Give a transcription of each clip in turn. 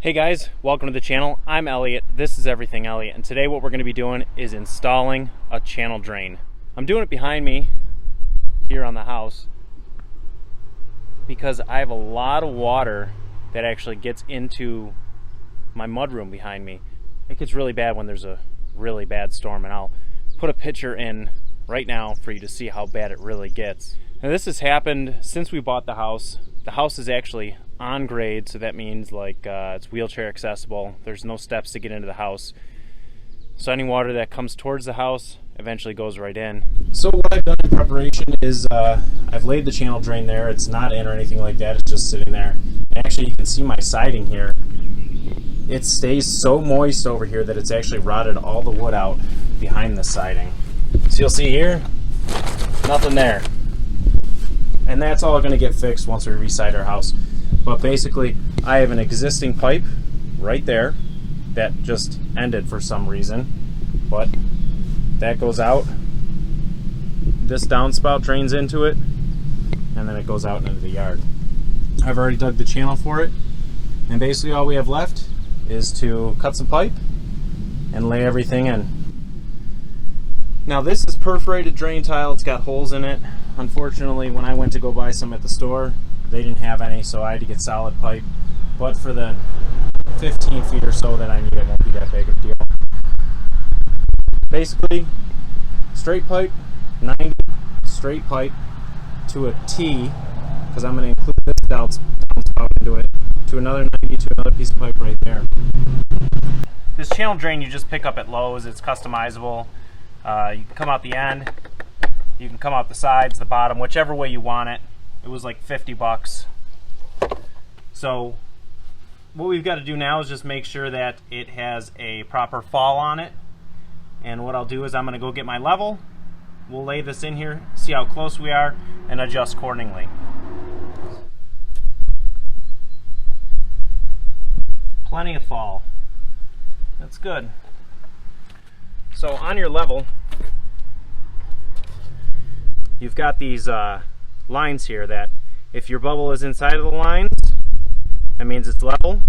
Hey guys, welcome to the channel. I'm Elliot, this is Everything Elliot, and today what we're going to be doing is installing a channel drain. I'm doing it behind me here on the house because I have a lot of water that actually gets into my mudroom behind me. It gets really bad when there's a really bad storm, and I'll put a picture in right now for you to see how bad it really gets. Now this has happened since we bought the house. The house is actually on grade, so that means it's wheelchair accessible. There's no steps to get into the house, so any water that comes towards the house eventually goes right in. So what I've done in preparation is I've laid the channel drain there. It's not in or anything like that, it's just sitting there. And actually you can see my siding here. It stays so moist over here that it's actually rotted all the wood out behind the siding. So you'll see here, nothing there. And that's all going to get fixed once we reside our house. But basically, I have an existing pipe right there that just ended for some reason. But that goes out. This downspout drains into it, and then it goes out into the yard. I've already dug the channel for it, and basically all we have left is to cut some pipe and lay everything in. Now this is perforated drain tile. It's got holes in it. Unfortunately, when I went to go buy some at the store, they didn't have any, so I had to get solid pipe. But for the 15 feet or so that I need, it won't be that big of a deal. Basically, straight pipe, 90, straight pipe to a T, because I'm going to include this downspout into it, to another 90 to another piece of pipe right there. This channel drain you just pick up at Lowe's. It's customizable. You can come out the end, you can come out the sides, the bottom, whichever way you want it. It was like 50 bucks. So what we've got to do now is just make sure that it has a proper fall on it. And what I'll do is I'm going to go get my level. We'll lay this in here, see how close we are, and adjust accordingly. Plenty of fall. That's good. So on your level, you've got these lines here that if your bubble is inside of the lines, that means it's level.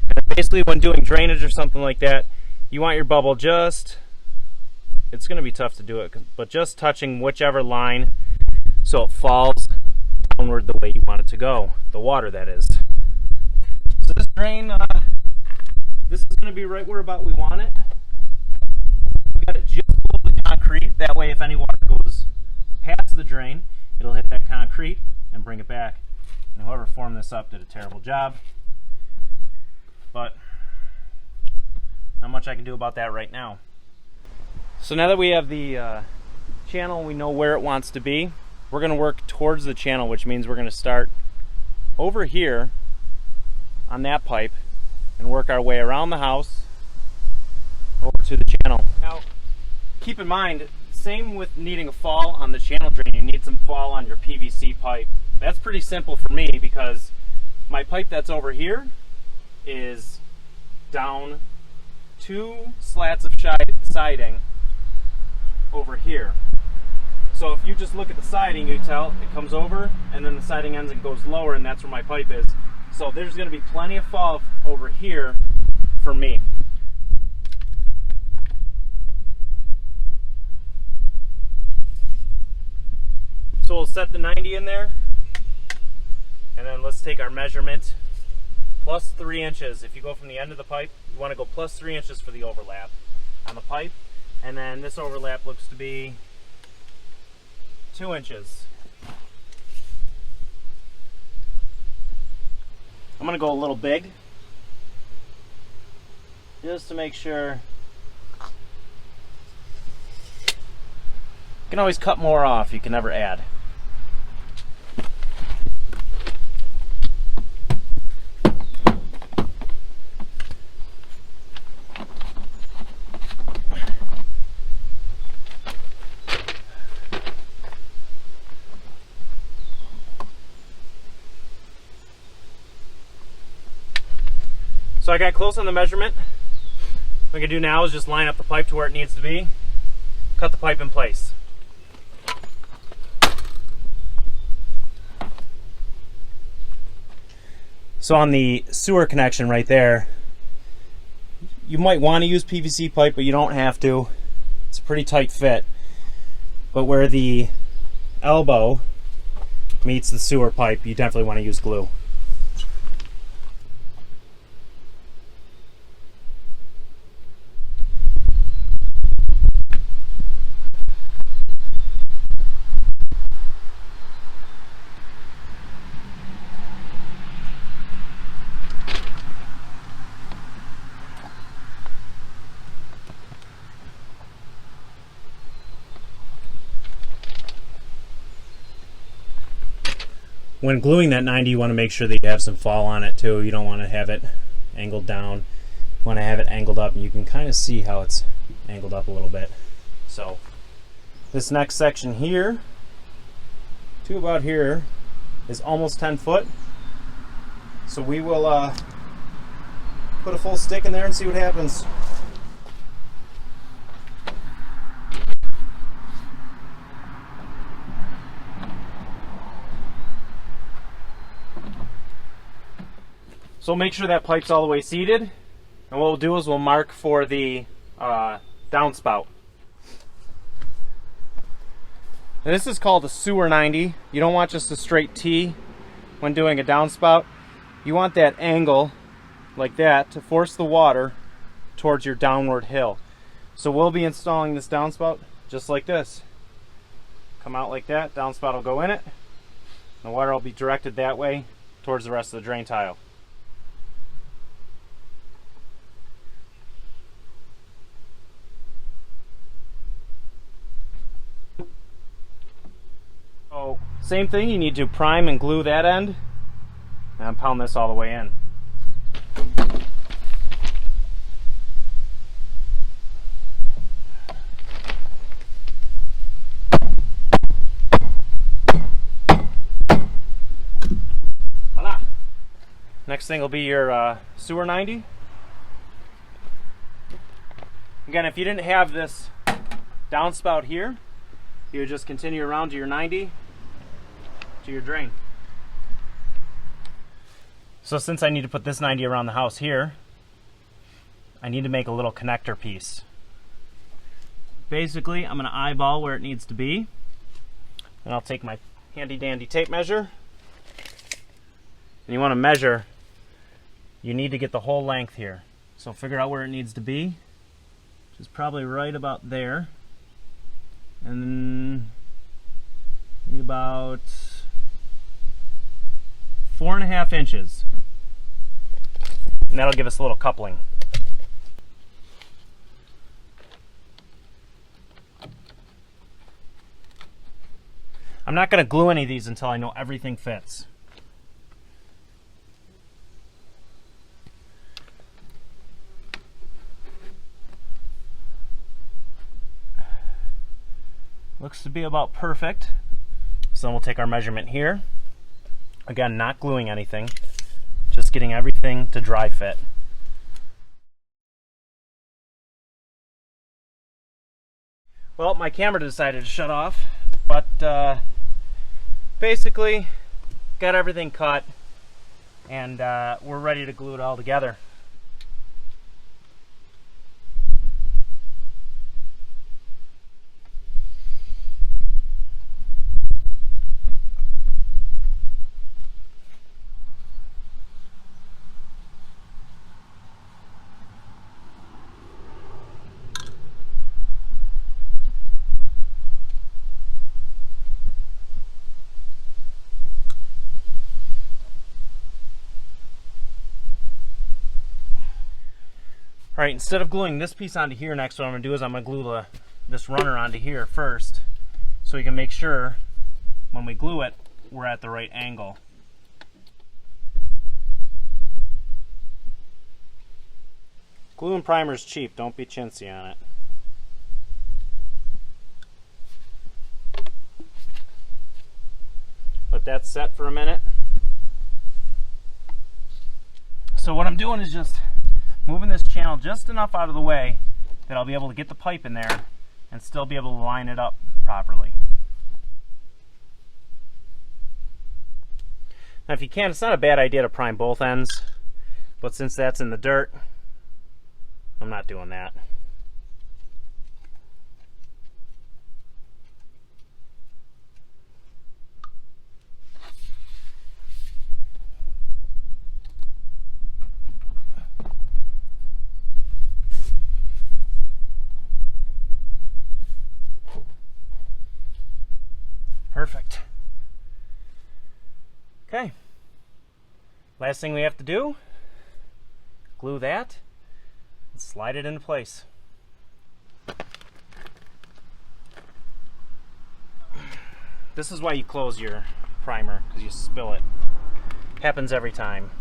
And basically when doing drainage or something like that, you want your bubble just, it's going to be tough to do it, but just touching whichever line so it falls downward the way you want it to go, the water that is. So this drain, this is going to be right where about we want it. We got it just below the concrete, that way if any water goes past the drain, it'll hit that concrete and bring it back. And whoever formed this up did a terrible job, but not much I can do about that right now. So now that we have the channel, we know where it wants to be, we're going to work towards the channel, which means we're going to start over here on that pipe and work our way around the house over to the channel. Now keep in mind, same with needing a fall on the channel drain, you need some fall on your PVC pipe. That's pretty simple for me because my pipe that's over here is down 2 slats of siding over here. So if you just look at the siding, you tell it comes over and then the siding ends and goes lower, and that's where my pipe is. So there's going to be plenty of fall over here for me. So we'll set the 90 in there, and then let's take our measurement, plus 3 inches. If you go from the end of the pipe, you want to go plus 3 inches for the overlap on the pipe, and then this overlap looks to be 2 inches. I'm going to go a little big, just to make sure. You can always cut more off, you can never add. So I got close on the measurement. What I can do now is just line up the pipe to where it needs to be, cut the pipe in place. So on the sewer connection right there, you might want to use PVC pipe, but you don't have to. It's a pretty tight fit. But where the elbow meets the sewer pipe, you definitely want to use glue. When gluing that 90, you want to make sure that you have some fall on it too. You don't want to have it angled down. You want to have it angled up, and you can kind of see how it's angled up a little bit. So this next section here to about here is almost 10 foot. So we will put a full stick in there and see what happens. So make sure that pipe's all the way seated, and what we'll do is we'll mark for the downspout. And this is called a sewer 90. You don't want just a straight T when doing a downspout. You want that angle like that to force the water towards your downward hill. So we'll be installing this downspout just like this. Come out like that, downspout will go in it. The water will be directed that way towards the rest of the drain tile. So, same thing, you need to prime and glue that end, and pound this all the way in. Voila! Next thing will be your sewer 90. Again, if you didn't have this downspout here, you would just continue around to your 90 to your drain. So since I need to put this 90 around the house here, I need to make a little connector piece. Basically, I'm going to eyeball where it needs to be, and I'll take my handy dandy tape measure. And you want to measure, you need to get the whole length here. So figure out where it needs to be, which is probably right about there. And then need about 4.5 inches. And that'll give us a little coupling. I'm not going to glue any of these until I know everything fits. Looks to be about perfect. So then we'll take our measurement here. Again, not gluing anything, just getting everything to dry fit. Well, my camera decided to shut off, but basically got everything cut, and we're ready to glue it all together. All right, instead of gluing this piece onto here next, what I'm going to do is I'm going to glue this runner onto here first, so we can make sure when we glue it, we're at the right angle. Glue and primer is cheap, don't be chintzy on it. Let that set for a minute. So what I'm doing is just moving this channel just enough out of the way that I'll be able to get the pipe in there and still be able to line it up properly. Now if you can, it's not a bad idea to prime both ends, but since that's in the dirt, I'm not doing that. Perfect. Okay. Last thing we have to do, glue that and slide it into place. This is why you close your primer, because you spill it. Happens every time.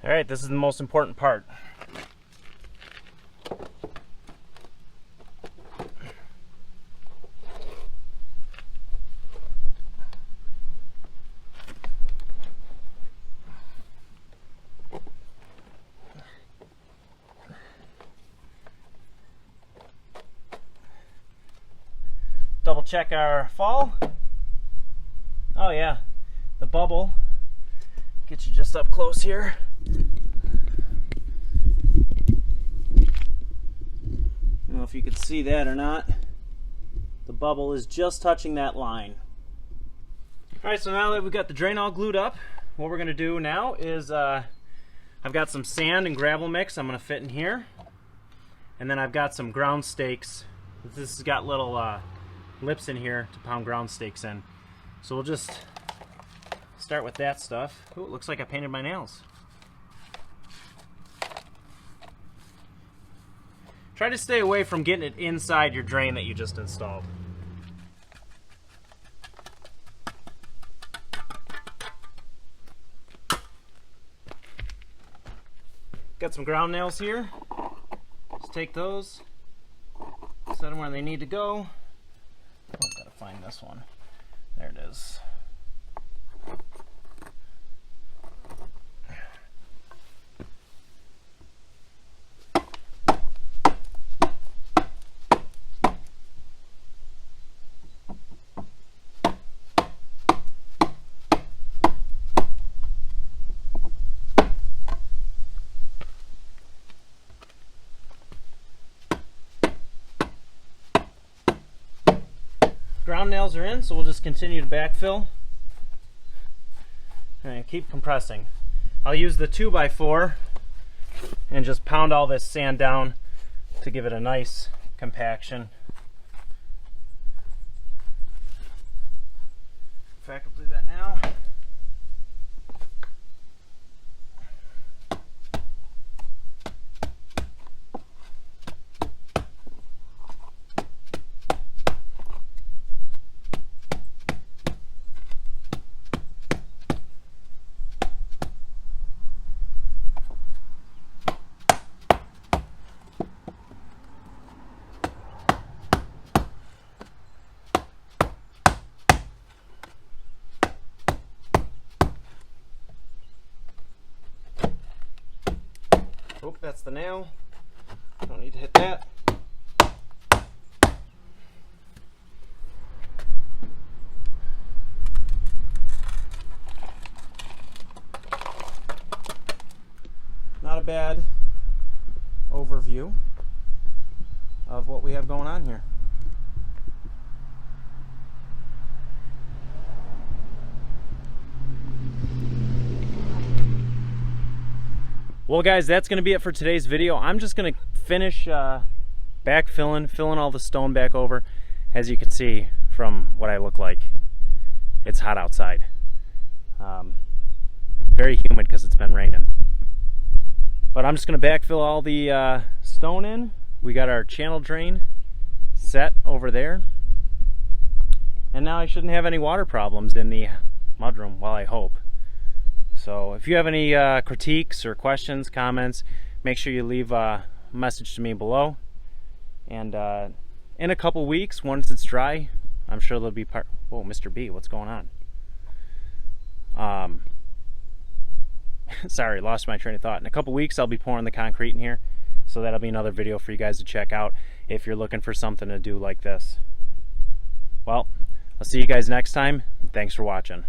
All right, this is the most important part. Double check our fall. Oh yeah, the bubble. Get you just up close here. I don't know if you can see that or not. The bubble is just touching that line. Alright, so now that we've got the drain all glued up, what we're going to do now is I've got some sand and gravel mix I'm going to fit in here. And then I've got some ground stakes. This has got little lips in here to pound ground stakes in. So we'll just start with that stuff. Ooh, it looks like I painted my nails. Try to stay away from getting it inside your drain that you just installed. Got some ground nails here. Just take those, set them where they need to go. Oh, gotta find this one. There it is. Ground nails are in, so we'll just continue to backfill and keep compressing. I'll use the 2x4 and just pound all this sand down to give it a nice compaction. In fact, I'll do that now. Oh, that's the nail. Don't need to hit that. Not a bad overview of what we have going on here. Well guys, that's going to be it for today's video. I'm just going to finish backfilling, filling all the stone back over. As you can see from what I look like, it's hot outside. Very humid because it's been raining. But I'm just going to backfill all the stone in. We got our channel drain set over there. And now I shouldn't have any water problems in the mudroom, well, I hope. So if you have any critiques or questions, comments, make sure you leave a message to me below. And in a couple weeks, once it's dry, I'm sure there'll be part. Whoa, Mr. B, what's going on? Sorry, lost my train of thought. In a couple weeks, I'll be pouring the concrete in here, so that'll be another video for you guys to check out if you're looking for something to do like this. Well, I'll see you guys next time, and thanks for watching.